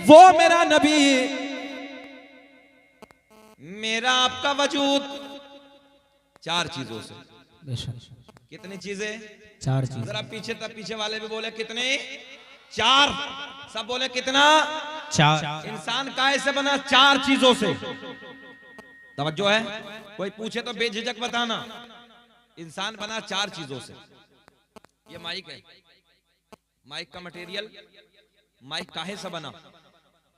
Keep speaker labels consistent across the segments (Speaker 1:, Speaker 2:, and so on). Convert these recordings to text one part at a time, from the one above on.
Speaker 1: वो मेरा नबी, मेरा आपका वजूद चार चीजों से। कितनी चीजें? चार चीजें। जरा पीछे तब पीछे वाले भी बोले कितने? चार। सब बोले कितना? चार। इंसान काहे से बना? चार चीजों से। तवज्जो है? कोई पूछे तो बेझिझक बताना। इंसान बना चार चीजों से। ये माइक है, माइक का मटेरियल, माइक काहे से बना?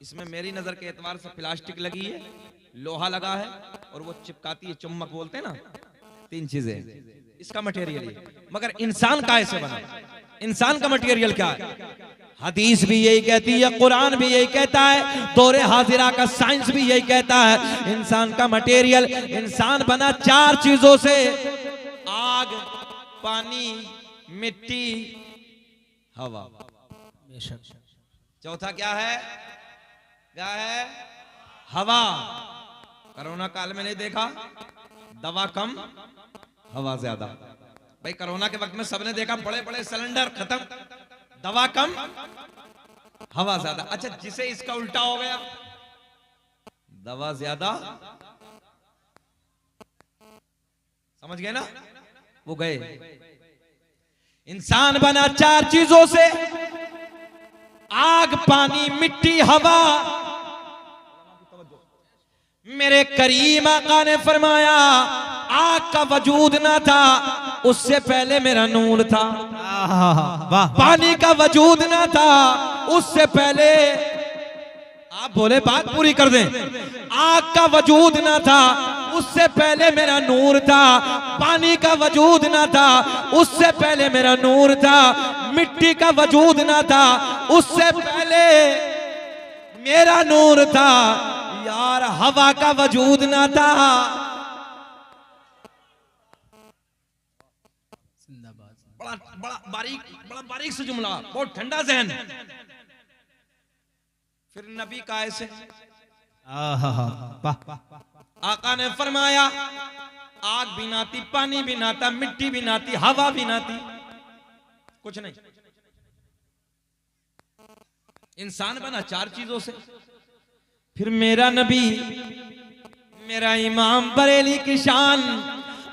Speaker 1: इसमें मेरी नजर के एतबार से प्लास्टिक लगी है, लोहा लगा है और वो चिपकाती है, चुम्बक बोलते हैं ना, तीन चीजें इसका मटेरियल है। मगर इंसान काहे से बना? इंसान का मटेरियल क्या है? हदीस भी यही कहती है, कुरान भी यही कहता है, दौरे हाजिरा का साइंस भी यही कहता है। इंसान का मटेरियल, इंसान बना चार चीजों से। आग, पानी, मिट्टी, हवा। चौथा क्या है? क्या है? हवा। कोरोना काल में नहीं देखा, दवा कम हवा ज्यादा। भाई कोरोना के वक्त में सबने देखा बड़े बड़े सिलेंडर खत्म, दवा कम हवा ज्यादा। अच्छा, जिसे इसका उल्टा हो गया, दवा ज्यादा, समझ गए ना? वो गए। इंसान बना चार चीजों से, आग, पानी, मिट्टी, हवा। मेरे करीम आका ने फरमाया, आग का वजूद ना था, उससे पहले मेरा नूर था। पानी का वजूद ना था, उससे पहले, आप बोले बात पूरी कर दें। आग का वजूद ना था, उससे पहले मेरा नूर था। पानी का वजूद ना था, उससे पहले मेरा नूर था। मिट्टी का वजूद ना था, उससे पहले मेरा नूर था। यार हवा का वजूद ना था। बड़ा बारीक से जुमला, बहुत ठंडा जहन। फिर नबी का ऐसे आका ने फरमाया, आग भी नाती, पानी भी नाता, मिट्टी भी नाती, हवा भी नाती, कुछ नहीं। इंसान बना चार चीजों से। फिर मेरा नबी, मेरा इमाम बरेली की शान,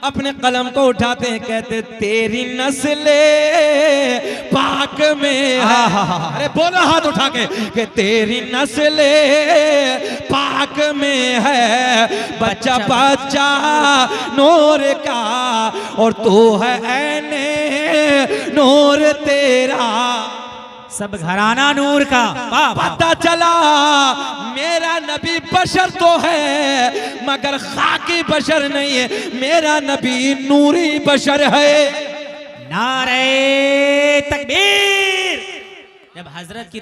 Speaker 1: अपने कलम को उठाते हैं, कहते तेरी नस्ले पाक में। अरे बोलो हाथ उठा के तेरी नस्ले पाक में है, बच्चा बच्चा नूर का, और तू है ऐने नूर तेरा, सब घराना नूर का। पता चला मेरा नबी बशर तो है, मगर खाकी बशर नहीं है, मेरा नबी नूरी बशर है।
Speaker 2: नारे तकबीर। जब हजरत की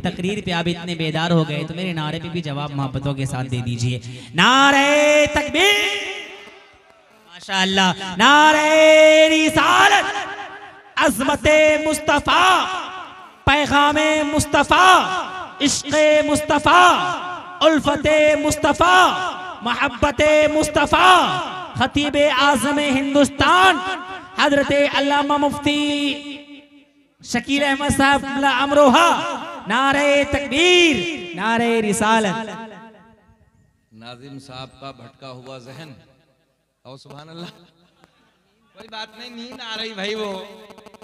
Speaker 2: तकरीर पे आप इतने बेदार हो गए तो मेरे नारे पे भी जवाब मोहब्बतों के साथ दे दीजिए। नारे तकबीर, माशाअल्लाह। नारे रिसालत, अज़मते मुस्तफा, पैगामे मुस्तफा, इश्क़े मुस्तफा, उल्फते मुस्तफा, मोहब्बते मुस्तफा, खतीबे आज़म हिंदुस्तान हजरते अल्लामा मुफ्ती शकील अहमद साहब अमरोहा। नारे तकबीर, नारे रिसालत।
Speaker 1: नाजिम साहब का भटका हुआ जहन, और सुभान अल्लाह। कोई बात नहीं, नींद आ रही भाई, वो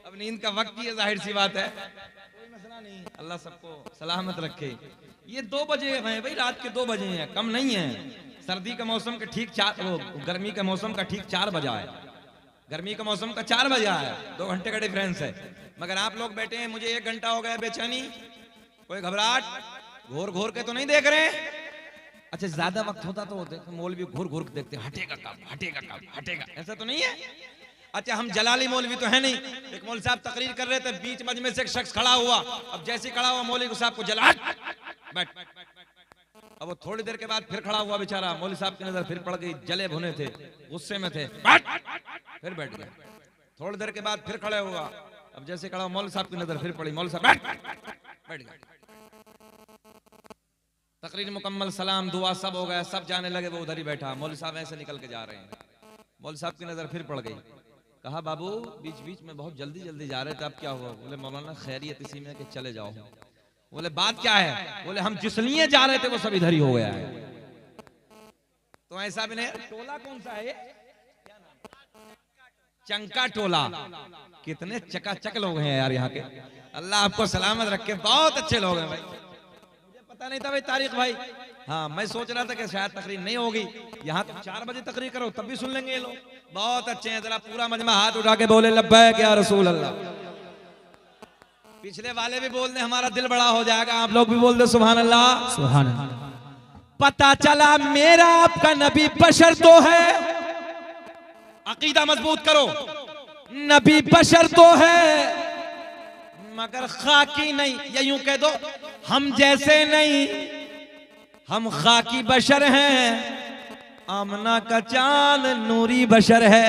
Speaker 1: अब नींद का वक्त ही है, जाहिर सी बात है, कोई मसला नहीं। अल्लाह सबको सलामत रखे। ये 2 बजे हैं भाई, रात के 2 बजे हैं, कम नहीं है। सर्दी का मौसम का ठीक 4, गर्मी का मौसम का ठीक 4 बजा है। गर्मी का मौसम का 4 बजा है, 2 घंटे का डिफरेंस है। मगर आप लोग बैठे हैं, मुझे 1 घंटा हो गया बेचैनी, कोई घबराहट, घोर घोर के तो नहीं देख रहे? अच्छा, ज्यादा वक्त होता तो मौलवी घूर घूर के देखते, हटेगा कब, हटेगा कब, हटेगा, ऐसा तो नहीं है। अच्छा, हम जलाली मौलवी तो है नहीं। एक मौलवी साहब तकरीर कर रहे थे, बीच मजमे से एक शख्स खड़ा हुआ, अब जैसे ही खड़ा हुआ मौलवी साहब को जला, बैठ। अब वो थोड़ी देर के बाद फिर खड़ा हुआ बेचारा, मौलवी साहब की नजर फिर पड़ गई, जले भुने थे, गुस्से में थे, बैठ, फिर बैठ गए। थोड़ी देर के बाद फिर खड़े हुआ, अब जैसे खड़ा हुआ मौलवी साहब की नजर फिर पड़ी, मौलवी साहब बैठ गए। तकरीर मुकम्मल, सलाम दुआ सब हो गया, सब जाने लगे, वो उधर ही बैठा। मौलवी साहब ऐसे निकल के जा रहे हैं, मौलवी साहब की नजर फिर पड़ गई। कहा बाबू बीच बीच में बहुत जल्दी जल्दी जा रहे थे, अब क्या हुआ? बोले मौलाना खैरियत इसी में कि चले जाओ। बोले बात क्या है? बोले हम जिस लिए जा रहे थे वो सब इधर ही हो गया है। तो ऐसा भी नहीं। टोला कौन सा है ये? चंका टोला। कितने चकाचक लोग हैं यार यहाँ के। अल्लाह आपको सलामत रखे, बहुत अच्छे लोग हैं भाई। मुझे पता नहीं था भाई तारीख भाई। हाँ, मैं सोच रहा था कि शायद तकरीर नहीं होगी। यहाँ 4 बजे तकरीर करो तब भी सुन लेंगे ये लोग। बहुत अच्छे हैं। जरा पूरा मजमा हाथ उठा के बोले लब्बैक या रसूल अल्लाह। पिछले वाले भी बोल दे, हमारा दिल बड़ा हो जाएगा। आप लोग भी बोल दे सुभान अल्लाह।
Speaker 2: सुभान अल्लाह।
Speaker 1: पता चला मेरा आपका नबी बशर तो है। अकीदा मजबूत करो, नबी बशर तो है मगर खाकी नहीं। या यूं कह दो, हम जैसे नहीं, हम खाकी बशर हैं। आमना का चांद नूरी बशर है।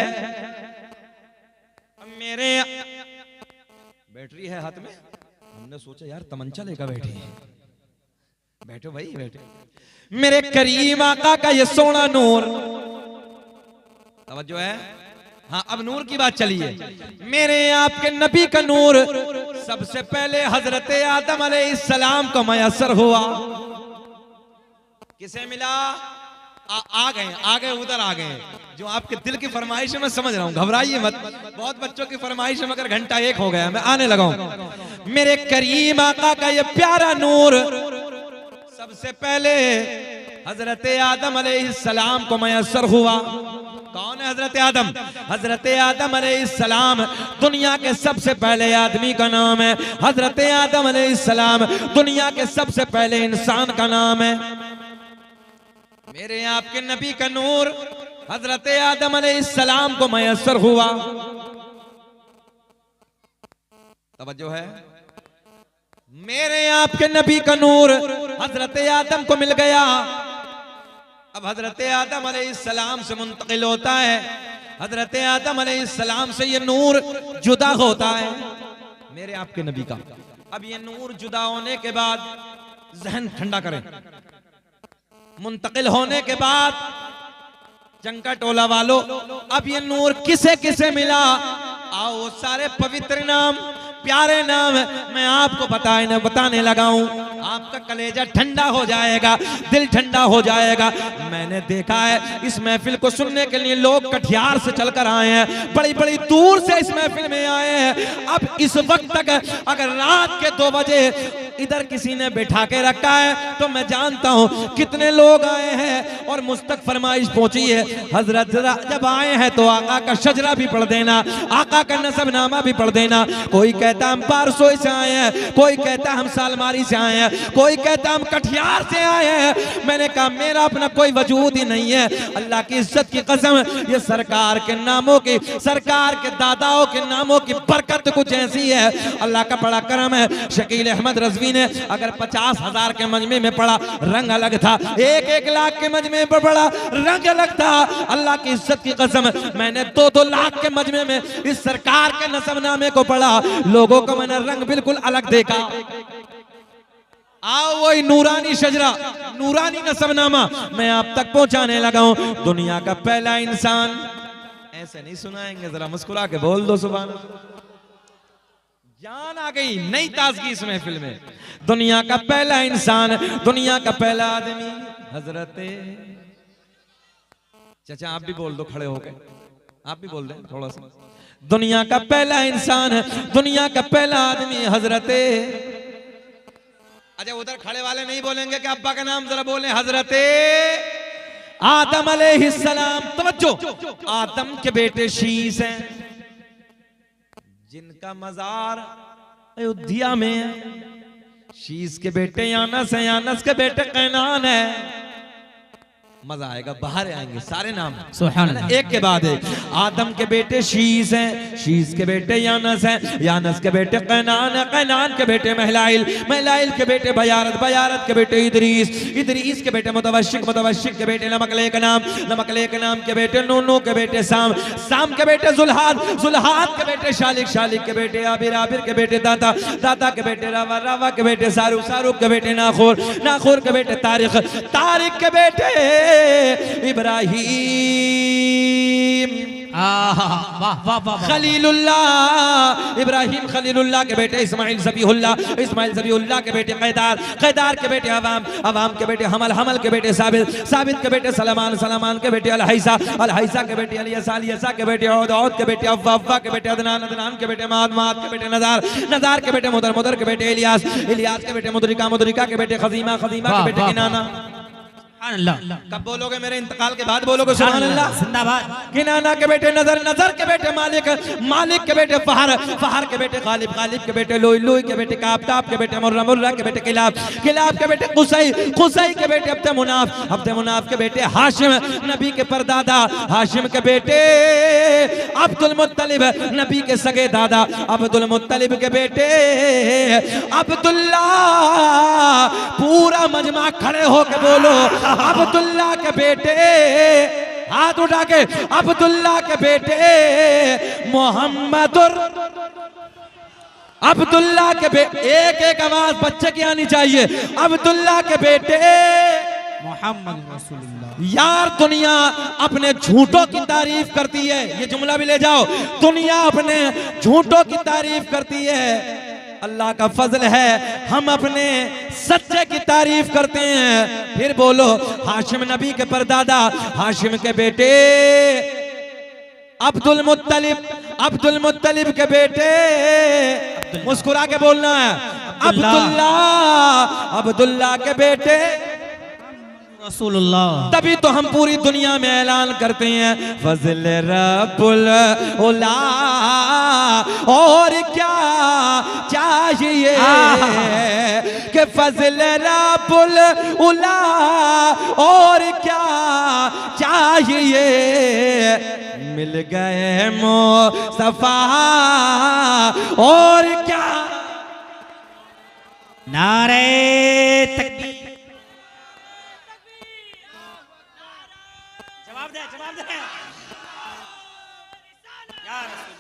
Speaker 1: मेरे बैटरी है हाथ में, हमने सोचा यार तमंचा लेकर बैठी है। बैठो भाई बैठो। मेरे करीम आका का ये सोना नूर, तवज्जो है। हाँ, अब नूर की बात चली है। मेरे आपके नबी का नूर सबसे पहले हजरत आदम अलैहिस्सलाम को मयसर हुआ। किसे मिला? आ गए उधर आ गए। जो आपके दिल की फरमाइश है मैं समझ रहा हूँ, घबराइए मत। बहुत बच्चों की फरमाइश है मगर घंटा 1 हो गया, मैं आने लगा हूँ। मेरे करीम आका का ये प्यारा नूर सबसे पहले हजरत आदम अलैहिस्सलाम को मयसर हुआ। कौन है हजरत आदम? हजरत आदम अलैहिस्सलाम दुनिया के सबसे पहले आदमी का नाम है। हजरत आदम अलैहिस्सलाम दुनिया के सबसे पहले इंसान का नाम है। मेरे आपके नबी का नूर हजरत आदम अलैहिस्सलाम को मयसर हुआ। तवज्जो है। मेरे आपके नबी का नूर हजरत आदम को मिल गया। अब हजरत आदम अलैहिस्सलाम से मुंतकिल होता है। हजरत आदम अलैहिस्सलाम से ये नूर जुदा होता है मेरे आपके नबी का। अब ये नूर जुदा होने के बाद, जहन ठंडा करें, मुंतकिल होने के बाद चंका टोला वालों, अब ये नूर किसे किसे मिला? आओ वो सारे पवित्र नाम, प्यारे नाम मैं आपको बताने लगा हूं। आपका कलेजा ठंडा हो जाएगा, दिल ठंडा हो जाएगा। मैंने देखा है इस महफिल को सुनने के लिए लोग कटिहार से चलकर आए हैं, बड़ी बड़ी दूर से इस महफिल में आए हैं। अब इस वक्त तक अगर रात के 2 बजे इधर किसी ने बैठा के रखा है तो मैं जानता हूं कितने लोग आए हैं और मुझ तक फरमाइश पहुंची है, हजरत जब आए हैं तो आका का शजरा भी पढ़ देना, आका का नसबनामा भी पढ़ देना। कोई कहता हम पारसोई से आए हैं, कोई कहता हम सालमारी से आए हैं, कोई कहता हम कटिहार से आए हैं। मैंने कहा मेरा अपना कोई वजूद ही नहीं है। अल्लाह की इज्जत की कसम, ये सरकार के नामों की, सरकार के दादाओं के नामों की बरकत कुछ ऐसी है। अल्लाह का बड़ा करम है। शकील अहमद रज़वी ने अगर 50,000 के मजमे में पढ़ा रंग अलग था, 1-1 लाख के मजमे में पढ़ा रंग अलग था। अल्लाह की इज्जत की कसम मैंने 2-2 लाख के मजमे में इस सरकार के नसबनामे को पढ़ा, लोगों को मैंने रंग बिल्कुल अलग देखा। आओ वही नूरानी शजरा, नूरानी नसबनामा मैं आप तक पहुंचाने लगा हूं। दुनिया का पहला इंसान, ऐसे नहीं सुनाएंगे, जरा मुस्कुरा के बोल दो सुभान अल्लाह। जान आ गई, नई ताजगी इस महफिल में। दुनिया का पहला इंसान, दुनिया का पहला आदमी हजरत, चाचा आप भी बोल दो खड़े होके, आप भी बोल दें थोड़ा सा। दुनिया का पहला इंसान, दुनिया का पहला आदमी हजरत, अच्छा उधर खड़े वाले नहीं बोलेंगे कि अब्बा का नाम, जरा बोले हजरत आदम अलैहिस्सलाम। तवज्जो, आदम के बेटे शीस हैं जिनका मजार अयोध्या में है। शीस के बेटे यानस है, यानस के बेटे कैनान है। मजा आएगा, बाहर आएंगे सारे नाम
Speaker 2: सुभान अल्लाह,
Speaker 1: एक के बाद एक। आदम के बेटे शीस हैं, शीस के बेटे यानस हैं, यानस के बेटे कैनान है, कैनान के बेटे महलाइल, महलाइल के बेटे बयारत, बयारत के बेटे इदरीस, इदरीस के बेटे मुतवशिक, मुतवशिक के बेटे नमकलेक नाम, नमकलेक नाम के बेटे नूनू के बेटे साम, साम के बेटे जुल्हाद, जुल्हाद के बेटे शालिक, शालिक के बेटे आबिर, आबिर के बेटे दाता, दाता के बेटे रावा, रावा के बेटे सारूक, सारूक के बेटे नाखूर, नाखूर के बेटे तारिक, तारिक के बेटे इब्राहिम,
Speaker 2: वाह वाह वाह वाह।
Speaker 1: खलीलुल्लाह इब्राहिम खलीलुल्लाह के बेटे इस्माइल ज़बीहुल्लाह, इस्माइल ज़बीहुल्लाह के बेटे कैदार, कैदार के बेटे अवाम, अवाम के बेटे हमल, हमल के बेटे साबित, साबित के बेटे सलमान, सलमान के बेटे अलहैसा, अलहैसा के बेटे अलियसा, अलियसा के बेटे औद, औद के बेटे अव्वा, अव्वा के बेटे अदनान, अदनान के बेटे माद, माद के बेटे नज़ार, नज़ार के बेटे मुदर, मुदर के बेटे इलियास, इलियास के बेटे मुदरिका, मुदरिका के बेटे खजीमा, खजीमा के बेटे किनाना। कब बोलोगे? मेरे इंतकाल के बाद बोलोगे सुभान अल्लाह।
Speaker 2: जिंदाबाद।
Speaker 1: किनाना के बेटे नजर, नजर के बेटे मालिक, मालिक के बेटे फहर, फहर के बेटे गालिब, गालिब के बेटे लुई, लुई के बेटे काब, काब के बेटे मुर्रा, मुर्रा के बेटे किलाब, किलाब के बेटे कुसई, कुसई के बेटे अब्द मुनाफ, अब्द मुनाफ के बेटे हाशिम, नबी के परदादा, हाशिम के बेटे अब्दुल मुत्तलिब, नबी के सगे दादा, अब्दुल मुत्तलिब के बेटे अब्दुल्ला। पूरा मजमा खड़े होके बोलो अब्दुल्ला के बेटे, हाथ उठा के, अब्दुल्ला के बेटे मोहम्मदुर, अब्दुल्ला के बेटे, एक एक आवाज बच्चे की आनी चाहिए, अब्दुल्ला के बेटे
Speaker 2: मोहम्मद रसूलुल्लाह।
Speaker 1: यार दुनिया अपने झूठों की तारीफ करती है, ये जुमला भी ले जाओ, दुनिया अपने झूठों की तारीफ करती है, अल्लाह का फजल है हम अपने सच्चे की तारीफ करते हैं। फिर बोलो हाशिम नबी के परदादा, हाशिम के बेटे अब्दुल मुत्तलिब, अब्दुल मुत्तलिब के बेटे, मुस्कुरा के बोलना है, अब्दुल्ला, अब्दुल्ला के बेटे
Speaker 2: रसूलुल्लाह।
Speaker 1: तभी तो हम पूरी दुनिया में ऐलान करते हैं फजल रब्बुल उला, और क्या चाहिए कि फजल रब्बुल उला, और क्या चाहिए, मिल गए मुस्तफा, और क्या।
Speaker 2: नारे तकबीर। जवाब दे, जवाब दे। या रसूल।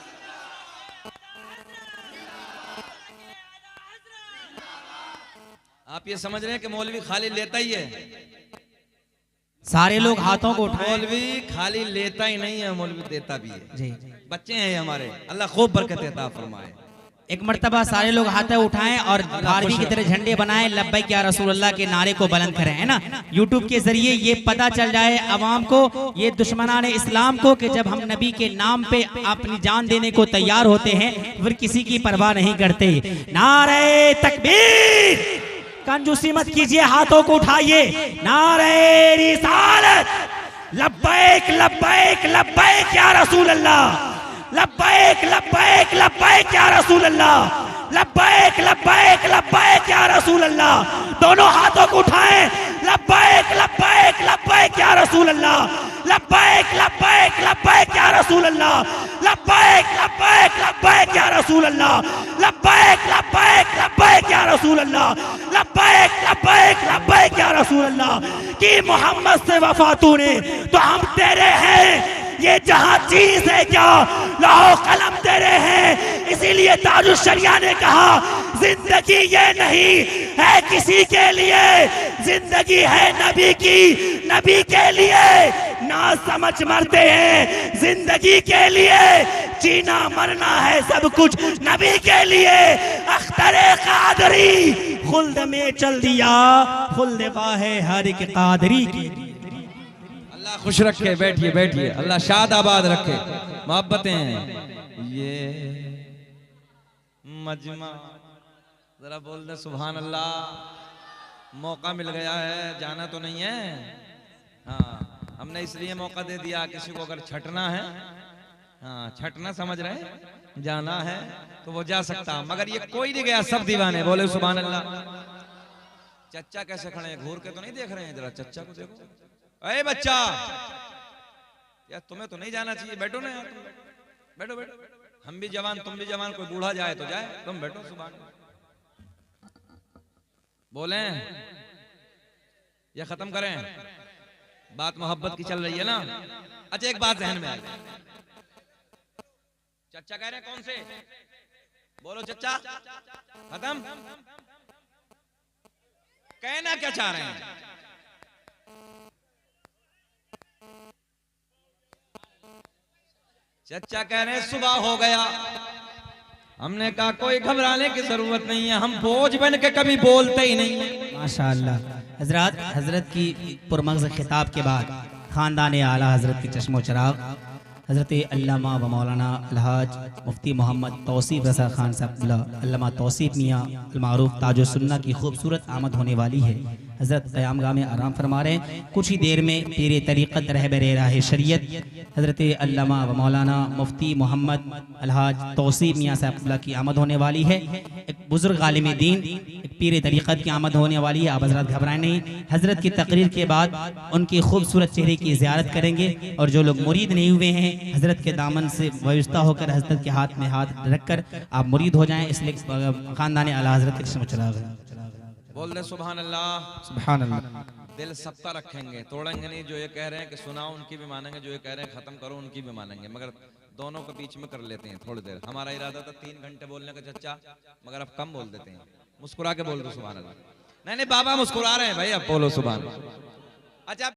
Speaker 1: आप ये समझ रहे हैं कि मौलवी खाली लेता ही है?
Speaker 2: सारे लोग हाथों को उठाएं।
Speaker 1: मौलवी खाली लेता ही नहीं है, मौलवी देता भी है।
Speaker 2: जी।
Speaker 1: बच्चे हैं हमारे, अल्लाह खूब बरकत अता फरमाए।
Speaker 2: एक मर्तबा सारे लोग हाथ उठाएं और भारतीय की तरह झंडे बनाएं, लब्बैक या रसूलुल्लाह के नारे को बुलंद करें, है ना। यूट्यूब के जरिए ये पता चल जाए अवाम को, ये दुश्मनाने इस्लाम को, कि जब हम नबी के नाम पे अपनी जान देने को तैयार होते हैं फिर किसी की परवाह नहीं करते। नारे तकबीर। कंजूसी मत कीजिए, हाथों को उठाइए। नारे रिसालत, लब्बैक लब्बैक लब्बैक या रसूल अल्लाह, लब्बैक लब्बैक लब्बैक या रसूल अल्लाह, लब्बैक लब्बैक लब्बैक या रसूल अल्लाह। दोनों हाथों को उठाएं, लब्बैक लब्बैक लब्बैक या रसूल अल्लाह, लब्बैक लब्बैक लब्बैक या रसूल अल्लाह, लब्बैक लब्बैक लब्बैक या रसूल अल्लाह, लब्बैक लब्बैक लब्बैक या रसूल अल्लाह, लब्बैक लब्बैक लब्बैक या रसूल अल्लाह। कि मोहम्मद से वफा तूने तो हम तेरे हैं, ये जहां चीज है क्या लाओ कलम तेरे हैं। इसीलिए ताजुल शरिया ने कहा जिंदगी ये नहीं है किसी के लिए, जिंदगी है नबी की, नबी के लिए। ना समझ मरते हैं जिंदगी के लिए, जीना मरना है सब कुछ नबी के लिए। अख्तरे कादरी खुल्द में चल दिया, खुल्द वाहे हर एक कादरी की। अल्लाह खुश रखे, बैठिए बैठिए, अल्लाह शाद आबाद रखे, मोहब्बतें हैं। ये मजमा जरा बोल दे सुभान अल्लाह। मौका मिल गया है, जाना तो नहीं है। हाँ, हमने इसलिए मौका दे दिया, किसी को अगर छटना है, हाँ छटना समझ रहे हैं, जाना है तो वो जा सकता, मगर ये कोई नहीं गया, सब दीवाने। बोले सुभान अल्लाह। चच्चा कैसे खड़े हैं, घूर के तो नहीं देख रहे हैं, जरा चच्चा को देखो। अरे बच्चा, यार तुम्हें तो नहीं जाना चाहिए, बैठो ना यार, तुम बैठो बैठो। हम भी जवान, तुम भी जवान, कोई बूढ़ा जाए तो जाए, तुम बैठो। सुभान बोले या खत्म करें? बात मोहब्बत की चल रही है ना। अच्छा एक बात जहन में आ गई, चच्चा कह रहे हैं कौन से? बोलो चच्चा, खत्म? कहना क्या चाह रहे हैं?
Speaker 1: चचा कह रहे सुबह हो गया। हमने कहा कोई घबराने की जरूरत नहीं है, हम बोझ बन के कभी बोलते ही नहीं है।
Speaker 2: माशाअल्लाह। हजरत की पुरमग़ज़ खिताब के बाद खानदान आला हजरत की चश्मो चराग हजरत अल्लामा व मौलाना अलहाज मुफ्ती मोहम्मद तौसीफ रज़ा खान साहब अल्लामा तौसीफ मियाँ अलमारूफ ताजो सुन्ना की खूबसूरत आमद होने वाली है। हजरत क़यामगाह में आराम फरमा रहे हैं। कुछ ही देर में पीर तरीक़त रहबर राह शरीयत हजरत अल्लामा व मौलाना मुफ्ती मोहम्मद अलहाज तौसीफ मियाँ साहब की आमद होने वाली है। एक बुजुर्ग आलिम दीन, एक पीर तरीक़त की आमद होने वाली है। आप हजरत घबराएं नहीं। हजरत की तकरीर के बाद उनकी खूबसूरत चेहरे की ज़ियारत करेंगे और जो लोग मुरीद नहीं हुए हैं हजरत के दामन से वाबस्ता होकर हजरत के हाथ में हाथ रखकर आप मुरीद हो जाएं, इसलिए खानदान आला हजरत के चश्मो चराग है।
Speaker 1: बोल दे सुभान अल्लाह।
Speaker 2: सुभान अल्लाह।
Speaker 1: दिल सबका रखेंगे, तोड़ेंगे नहीं। जो ये कह रहे हैं कि सुनाओ उनकी भी मानेंगे, जो ये कह रहे हैं खत्म करो उनकी भी मानेंगे, मगर दोनों को बीच में कर लेते हैं थोड़ी देर। हमारा इरादा था 3 घंटे बोलने का चच्चा, मगर अब कम बोल देते हैं। मुस्कुरा के बोल दो सुभान अल्लाह। नहीं बाबा मुस्कुरा रहे हैं भाई, अब बोलो सुभान अल्लाह। अच्छा